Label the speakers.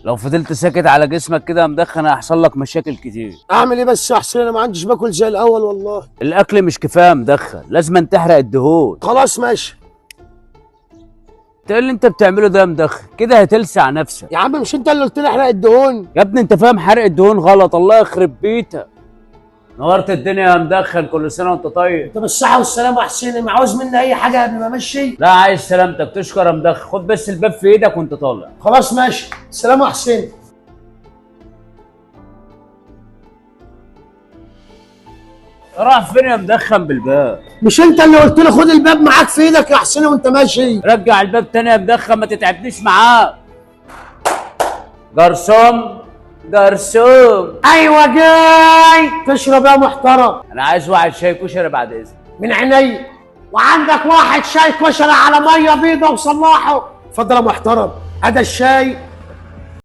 Speaker 1: لو فضلت ساكت على جسمك كده يا مدخن هيحصل لك مشاكل كتير.
Speaker 2: اعمل ايه بس يا حسين؟ انا ما عنديش باكل زي الاول والله.
Speaker 1: الاكل مش كفايه يا مدخن، لازم تحرق الدهون.
Speaker 2: خلاص ماشي.
Speaker 1: انت ايه اللي انت بتعمله ده يا مدخن؟ كده هتلسع نفسك.
Speaker 2: يا عم مش انت اللي قلت لي احرق الدهون؟
Speaker 1: يا ابني انت فاهم حرق الدهون غلط، الله يخرب بيتك. نورت الدنيا يا مدخن، كل سنه وانت طيب.
Speaker 2: انت بالصحه والسلامه يا حسين. ما عاوز مني اي حاجه قبل ما امشي؟
Speaker 1: لا عايز سلامتك، تشكر يا مدخن. خد بس الباب في ايدك وانت طالع.
Speaker 2: خلاص ماشي. سلام يا حسين.
Speaker 1: راح فين يا مدخن بالباب؟
Speaker 2: مش انت اللي قلت لي خد الباب معاك في ايدك يا حسين وانت ماشي؟
Speaker 1: رجع الباب تاني يا مدخن، ما تتعبنيش معاك. جرسون جرسون.
Speaker 2: ايوه جاي. تشرب يا محترم؟
Speaker 1: انا عايز واحد شاي كشري بعد اذنك.
Speaker 2: من عينيا. وعندك واحد شاي كشري على ميه بيضه وصلاحه؟ اتفضل يا محترم، هذا الشاي